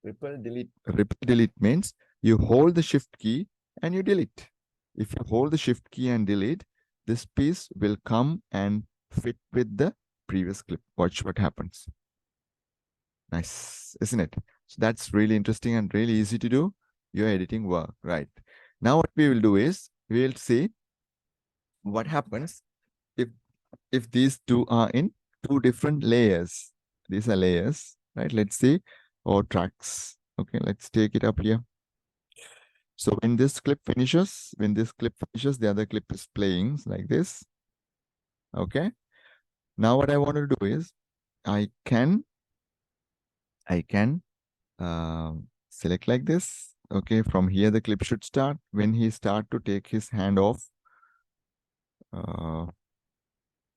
Ripple delete means you hold the shift key and you delete. If you hold the shift key and delete, this piece will come and fit with the previous clip. Watch what happens. Nice, isn't it? So that's really interesting and really easy to do your editing work, right? Now what we will do is we will see what happens if these two are in two different layers. These are layers, right? Let's see, or tracks. Okay, let's take it up here. So when this clip finishes, the other clip is playing like this. Okay. Now what I want to do is I can select like this. Okay, from here the clip should start. When he start to take his hand off,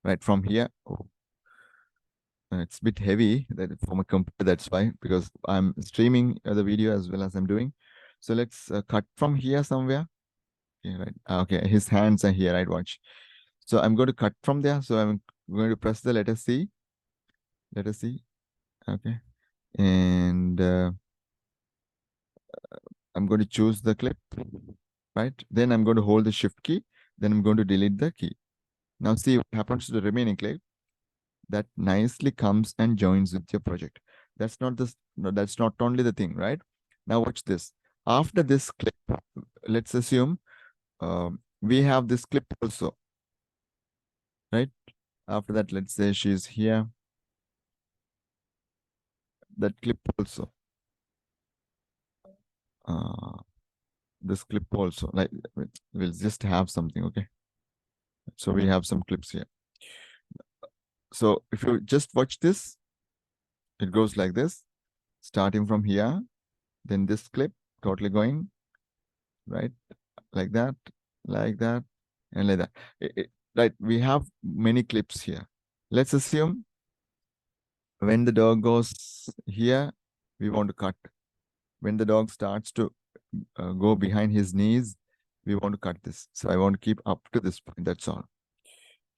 right from here. Oh, it's a bit heavy that for my computer. That's why, because I'm streaming the video as well as I'm doing. So let's cut from here somewhere. Okay, right. Okay, his hands are here. Right, watch. So I'm going to cut from there. So I'm going to press the letter C. Letter C. Okay, and I'm going to choose the clip. Right. Then I'm going to hold the shift key. Then I'm going to delete the key. Now see what happens to the remaining clip. That nicely comes and joins with your project. That's not this. No, that's not only the thing, right? Now watch this. After this clip, let's assume we have this clip also, right? After that, let's say she's here. That clip also. This clip also. Like we'll just have something, okay? So we have some clips here. So if you just watch this, it goes like this, starting from here, then this clip totally going, right? Like that, and like that. Right, we have many clips here. Let's assume when the dog goes here, we want to cut. When the dog starts to go behind his knees, we want to cut this. So I want to keep up to this point, that's all.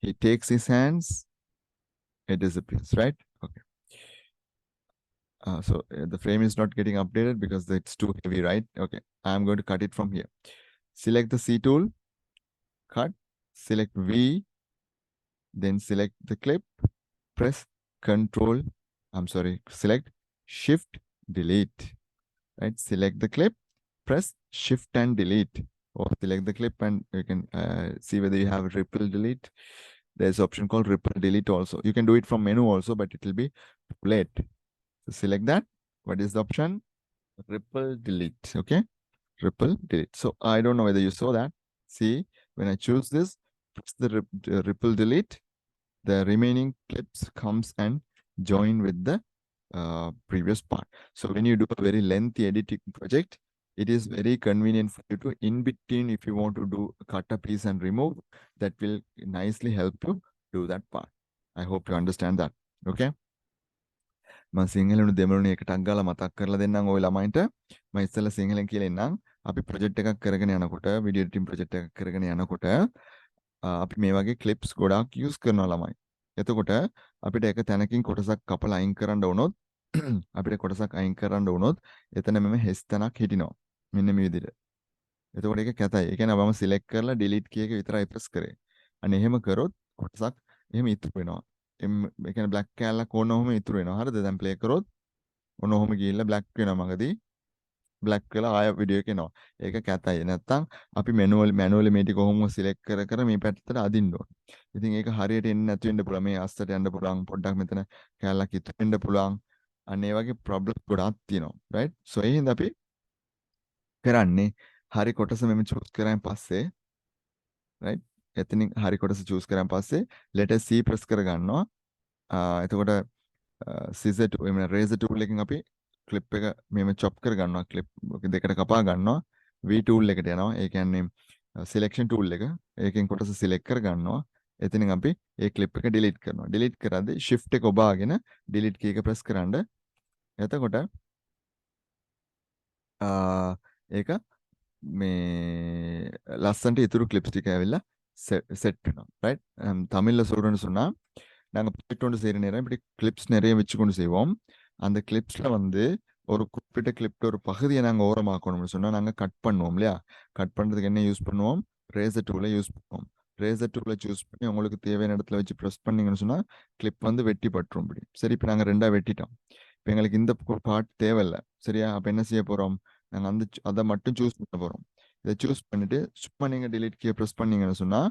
He takes his hands, it disappears, right? Okay. So the frame is not getting updated because it's too heavy, right? Okay, I'm going to cut it from here. Select the C tool, cut, select V, then select the clip, press select Shift, Delete, right? Select the clip, press Shift and Delete, or select the clip and you can see whether you have ripple delete. There's an option called ripple delete also. You can do it from menu also, but it will be too late. So select that. What is the option? Ripple delete, okay? Ripple delete. So I don't know whether you saw that. See, when I choose this, press the ripple delete, the remaining clips comes and join with the previous part. So when you do a very lengthy editing project, it is very convenient for you to in between, if you want to do cut a piece and remove, that will nicely help you do that part. I hope you understand that. Okay. මම සිංහලුණු දෙමළුණු එක ටක් ගාලා මතක් කරලා දෙන්නම් ඔය ළමයින්ට. මම ඉස්සෙල්ලා සිංහලෙන් කියලා එන්නම්. අපි ප්‍රොජෙක්ට් එකක් කරගෙන යනකොට, වීඩියෝ එඩිටින් ප්‍රොජෙක්ට් එකක් කරගෙන යනකොට අපි මේ වගේ ක්ලිප්ස් ගොඩාක් යූස් කරනවා ළමයි. එතකොට අපිට එක තැනකින් කොටසක් කපලා අයින් කරන්න වුණොත් අපිට කොටසක් අයින් කරන්න වුණොත් එතන මෙම හෙස් තැනක් හිටිනවා. මෙන්න මේ විදිහට. එතකොට ඒක කැතයි. ඒ කියන්නේ මම සිලෙක්ට් කරලා ඩිලීට් කී එක විතරයි ප්‍රෙස් කරේ. අන්න එහෙම කරොත් කොටසක් එහෙම ඉතුරු වෙනවා. ඒ කියන්නේ බ්ලැක් කෑල්ලක් ඕන ඔහොම ඉතුරු වෙනවා. හරිද? දැන් ප්ලේ කරොත් ඔන්න ඔහොම ගිහිල්ලා බ්ලැක් වෙනවා මගදී. බ්ලැක් වෙලා ආය වීඩියෝ එක එනවා. ඒක කැතයි. නැත්තම් අපි මැනුවලි මේ ටික කොහොම සිලෙක්ට් කර මේ පැත්තට අදින්න ඕන. ඉතින් ඒක හරියට එන්නේ නැතු වෙන්න පුළුවන්. මේ අස්සට යන්න පුළුවන්. පොඩ්ඩක් මෙතන කෑල්ලක් ඉතුරු වෙන්න පුළුවන්. අන්න ඒ වගේ ප්‍රොබ්ලම් ගොඩාක් තියෙනවා. right? so ඒ හින්දා අපි කරන්නේ හරි කොටස මෙම චූස් කරාන් පස්සේ right? එතනින් හරි කොටස චූස් කරාන් පස්සේ letter C press කර ගන්නවා. එතකොට scissor tool razor tool එකකින් අපි clip එක මෙහෙම chop කර ගන්නවා. clip දෙකට කපා ගන්නවා. V tool එකට යනවා. ඒ කියන්නේ selection tool එක. ඒකෙන් කොටස select කර ගන්නවා. එතනින් අපි ඒ clip එක delete කරනවා. delete කරද්දී shift එක ඔබාගෙන delete key එක press කරන්න. එතකොට ඒක මේ ලස්සන්ට ඉතුරු clips ටික ඇවිල්ලා set වෙනවා. right? தமிழ்ல சொல்றேன்னு சொன்னா நாங்கள் போயிட்டு கொண்டு செய்கிற நேரம் இப்படி கிளிப்ஸ் நிறைய வச்சு கொண்டு செய்வோம். அந்த கிளிப்ஸில் வந்து ஒரு குறிப்பிட்ட கிளிப்ட ஒரு பகுதியை நாங்கள் ஓரமாக்கணும்னு சொன்னால் நாங்கள் கட் பண்ணுவோம் இல்லையா? கட் பண்ணுறதுக்கு என்ன யூஸ் பண்ணுவோம்? ரேசர் டூலை யூஸ் பண்ணுவோம். ரேசர் டூலை சூஸ் பண்ணி உங்களுக்கு தேவையான இடத்துல வச்சு ப்ரெஸ் பண்ணிங்கன்னு சொன்னால் கிளிப் வந்து வெட்டி பட்டுரும் இப்படி. சரி, இப்போ நாங்கள் 2ஆக வெட்டிட்டோம். இப்போ எங்களுக்கு இந்த பார்ட் தேவையில்லை. சரியா? அப்போ என்ன செய்ய போகிறோம்? நாங்கள் அதை மட்டும் சூஸ் பண்ண போகிறோம். இதை சூஸ் பண்ணிவிட்டு சும்மா நீங்கள் டிலீட் கீயை ப்ரெஸ் பண்ணீங்கன்னு சொன்னால்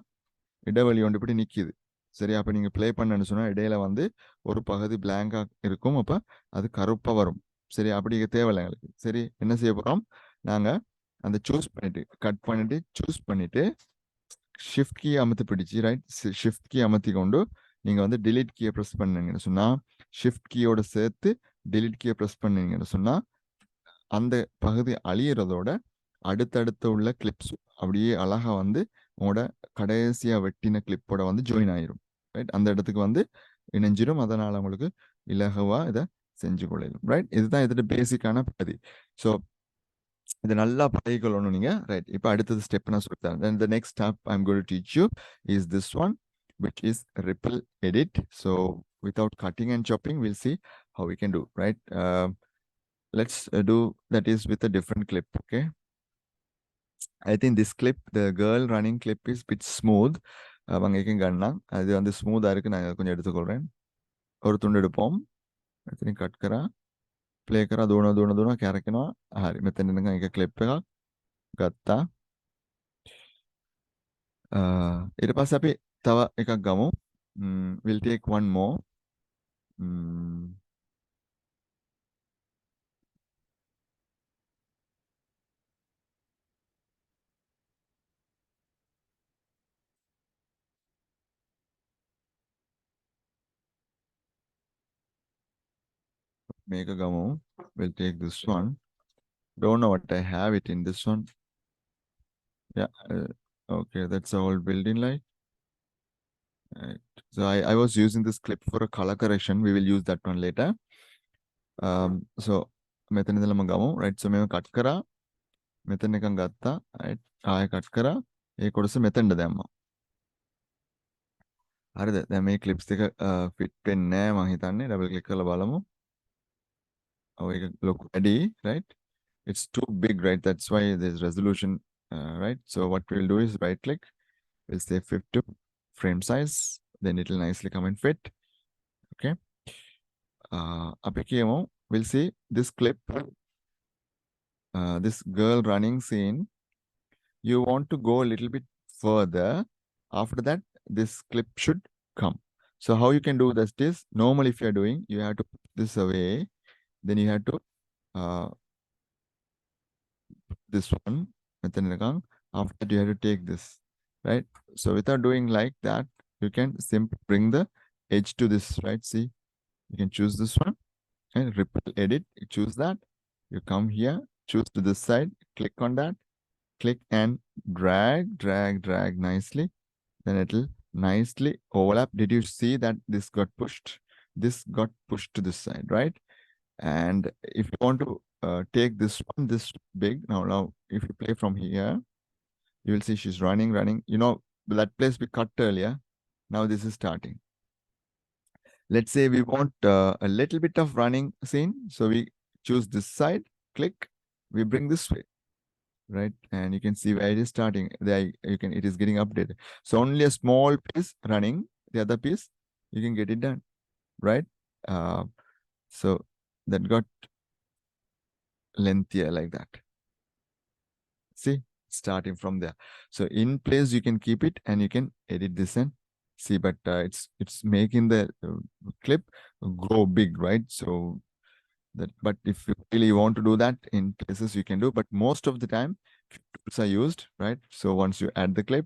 இடைவெளி ஒன்று இப்படி நிற்கிது. சரி, அப்போ நீங்கள் ப்ளே பண்ணன்னு சொன்னால் இடையில வந்து ஒரு பகுதி பிளாங்காக இருக்கும். அப்போ அது கருப்பாக வரும். சரி, அப்படி தேவையில்லை எங்களுக்கு. சரி, என்ன செய்ய போகிறோம்? நாங்கள் அந்த சூஸ் பண்ணிவிட்டு கட் பண்ணிவிட்டு சூஸ் பண்ணிவிட்டு ஷிஃப்ட் கீ அமர்த்தி பிடிச்சி ரைட் ஷிஃப்ட் கீ அமர்த்தி கொண்டு நீங்கள் வந்து டிலீட் கீயை ப்ரெஸ் பண்ணீங்கன்னு சொன்னால் ஷிஃப்ட் கீயோட சேர்த்து டிலீட் கீயை ப்ரெஸ் பண்ணீங்கன்னு சொன்னால் அந்த பகுதி அழியிறதோட அடுத்தடுத்த உள்ள கிளிப்ஸ் அப்படியே அழகாக வந்து உங்களோட கடைசியாக வெட்டின கிளிப்போட வந்து ஜாயின் ஆயிரும். ரைட், அந்த இடத்துக்கு வந்து இணைஞ்சிடும். அதனால் உங்களுக்கு இலகுவாக இதை செஞ்சு கொள்ளும். ரைட், இதுதான் இதோட பேசிக்கான பகுதி. ஸோ இது நல்லா பழகிக்கொள்ளணும் நீங்கள். ரைட், இப்போ அடுத்தது ஸ்டெப் நான் சொல்லித்தரேன். Then the next step I'm going to teach you is this one, which is ripple edit. So without cutting and chopping, we'll see how we can do. Right, let's do that is with a different clip. Okay, I think this clip, the girl running clip is bit smooth. அவங்கேக்கும் கண்ணா அது வந்து ஸ்மூத்தாக இருக்குது. நான் கொஞ்சம் எடுத்துக்கொள்கிறேன். ஒரு துண்டு எடுப்போம். கட் கரா प्ले करा दोनों दोनों दोनों क्या रखना हारी मैं तेरे ने एक क्लिप पे गत्ता इधर पास अभी तवा एक गमो we'll take one more make a gamo. We'll take this one. Don't know what I have it in this one. Yeah, okay, that's a whole building light. Right. So I was using this clip for a color correction. We will use that one later. So method is लगाऊं, right? So मैं cut करा method ने कंगा था, right? आये cut करा एक और से method डे अम्मा अरे දැන් මේ ක්ලිප්ස් එක ෆිට වෙන්නේ නැහැ මම හිතන්නේ. ඩබල් ක්ලික් කරලා බලමු. ඔව් ඒක ලොකු වැඩි, right? It's too big, right? That's why there's resolution, right? So what we'll do is right click, we'll say fit to frame size, then it will nicely come and fit. Okay, up here we'll see this clip, this girl running scene. You want to go a little bit further. After that this clip should come. So how you can do this is, normally if you're doing, you have to put this away, then you have to this one, after that you have to take this, right? So without doing like that, you can simply bring the edge to this, right? See, you can choose this one and ripple edit, you choose that, you come here, choose to this side, click on that, click and drag nicely, then it will nicely overlap. Did you see that this got pushed? This got pushed to this side, right? And if you want to take this one this big, now if you play from here, you will see she's running. You know that place we cut earlier. Now this is starting. Let's say we want a little bit of running scene, so we choose this side, click, we bring this way, right? And you can see where it is starting. There you can, it is getting updated. So only a small piece running, the other piece you can get it done, right? So that got lengthier like that. See, starting from there. So in place you can keep it and you can edit this and see, but it's making the clip grow big, right? So that, but if you really want to do that in places you can do, but most of the time tools are used, right? So once you add the clip,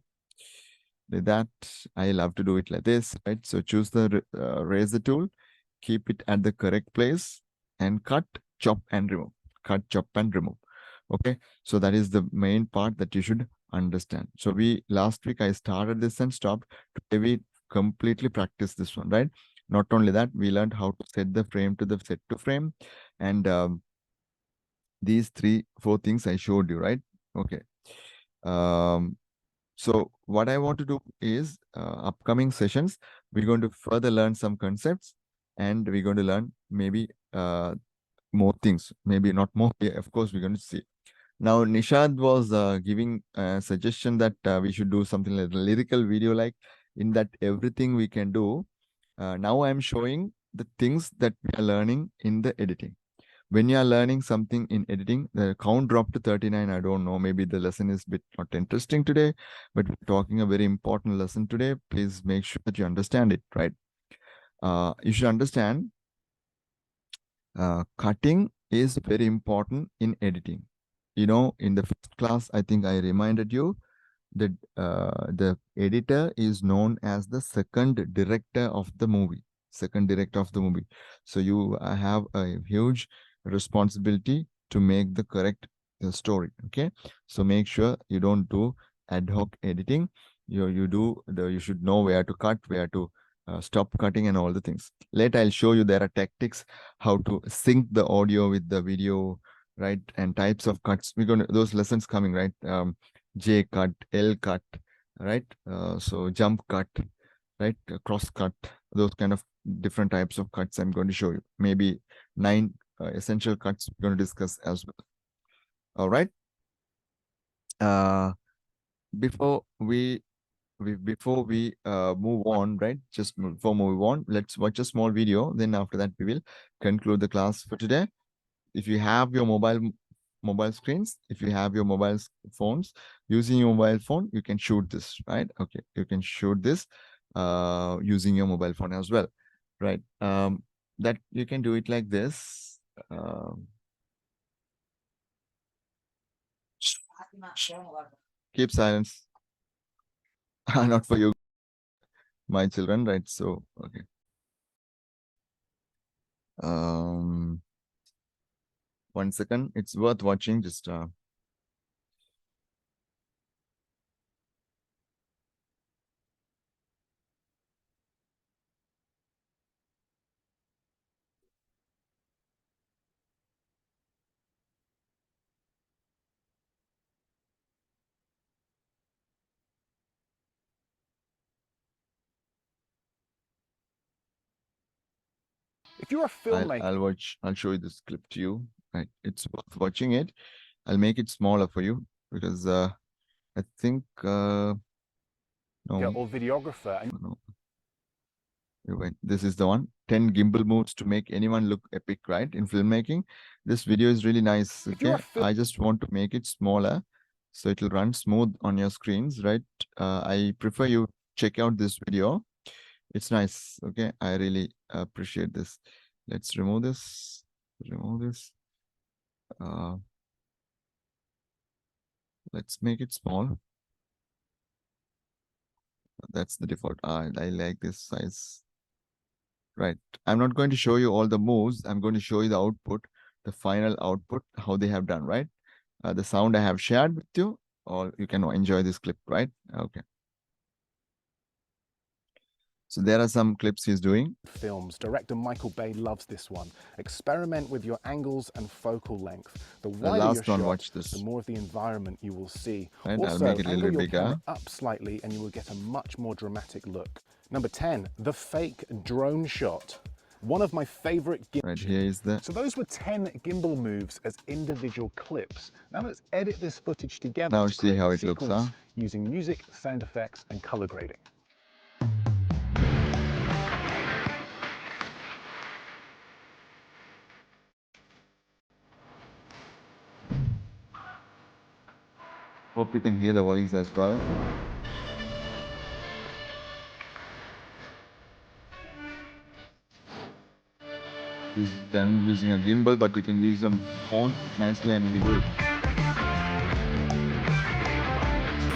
that I love to do it like this, right? So choose the razor tool, keep it at the correct place and cut, chop and remove, cut, chop and remove. Okay, so that is the main part that you should understand. So we last week I started this and stopped. Today we completely practice this one, right? Not only that, we learned how to set the frame to the set to frame, and these 3-4 things I showed you, right? Okay, so what I want to do is upcoming sessions we're going to further learn some concepts, and we're going to learn maybe more things, maybe not more. Yeah, of course, we're going to see. Now, Nishad was giving a suggestion that we should do something like a lyrical video, like in that everything we can do. Now I'm showing the things that we are learning in the editing. When you are learning something in editing, the count dropped to 39. I don't know, maybe the lesson is a bit not interesting today, but we're talking a very important lesson today. Please make sure that you understand it, right? You should understand cutting is very important in editing. You know, in the first class, I think I reminded you that the editor is known as the second director of the movie. So you have a huge responsibility to make the correct story. Okay, so make sure you don't do ad hoc editing. You should know where to cut, where to stop cutting, and all the things. Later I'll show you there are tactics how to sync the audio with the video, right? And types of cuts. We're going to those lessons coming, right? J cut, L cut, right? So jump cut, right? Cross cut, those kind of different types of cuts I'm going to show you. Maybe 9 essential cuts we're going to discuss as well. All right. Before we move on, right? Just before move on, let's watch a small video. Then after that, we will conclude the class for today. If you have your mobile screens, if you have your mobile phones, using your mobile phone, you can shoot this, right? Okay, you can shoot this using your mobile phone as well, right? That you can do it like this. Keep silence. Not for you, my children, right? So, okay. One second, it's worth watching. Just If you're a filmmaker, I'll show you this clip to you. Right, it's worth watching it. I'll make it smaller for you because I think no, or videographer, and no. Wait, this is the one. 10 gimbal moves to make anyone look epic, right? In filmmaking, this video is really nice. Okay, I just want to make it smaller so it'll run smooth on your screens, right? I prefer you check out this video. It's nice. Okay, I really appreciate this. Let's remove this. Let's make it small. That's the default. I like this size. Right. I'm not going to show you all the moves. I'm going to show you the output, the final output, how they have done, right? The sound I have shared with you, or you can enjoy this clip, right? Okay. So there are some clips he's doing. films. Director Michael Bay loves this one. Experiment with your angles and focal length. The wider your last one, shot, watch this. the more of the environment you will see. Right, Also, I'll make it a little angle your bigger. camera up slightly and you will get a much more dramatic look. Number 10, the fake drone shot. One of my favorite Right, here is the... So those were 10 gimbal moves as individual clips. Now let's edit this footage together. Now to see how it looks, sequence huh? Using music, sound effects, and color grading. Hope you can hear the voice as well. He's done using a gimbal, but we can use them phone nicely and we do it.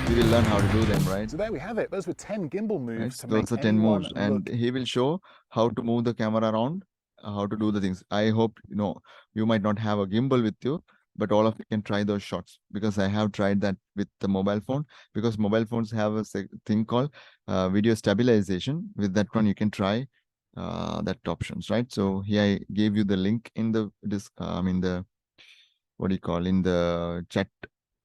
We will learn how to do them, right? So there we have it. Those were 10 gimbal moves to Those make are 10 anyone moves, and look. he will show how to move the camera around, how to do the things. I hope you might not have a gimbal with you, but all of you can try those shots, because I have tried that with the mobile phone, because mobile phones have a thing called video stabilization. With that one, you can try that options, right? So here I gave you the link in the in the chat.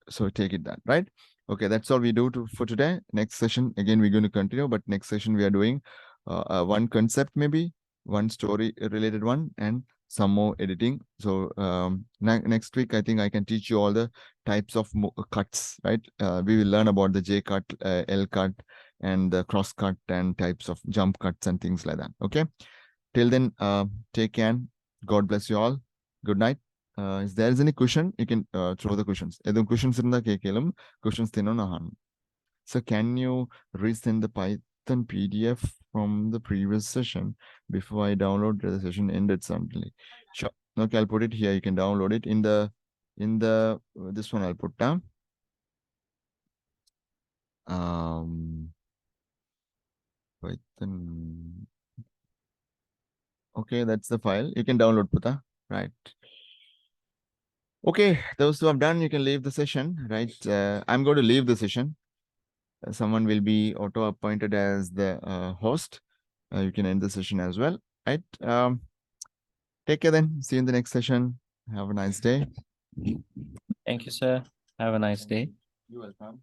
So take it that, right? Okay, that's all we do for today. Next session, again, we're going to continue, but next session we are doing one concept, maybe one story related one, and some more editing. So next week, I think I can teach you all the types of cuts, right? We will learn about the J cut, L cut, and the cross cut, and types of jump cuts and things like that. Okay. Till then, take care. God bless you all. Good night. If there is any question, you can throw the questions. Edum questions in the kekelum, questions tinonahan. So can you resend the Python PDF from the previous session before I download the session ended suddenly? Sure. Okay, I'll put it here. You can download it in the this one I'll put down. Python. Okay, that's the file. You can download, Puta. Right. Okay, those who have done, you can leave the session, right? I'm going to leave the session. Someone will be auto-appointed as the host. You can end the session as well, right? Take care then. See you in the next session. Have a nice day. Thank you, sir. Have a nice day. You're welcome.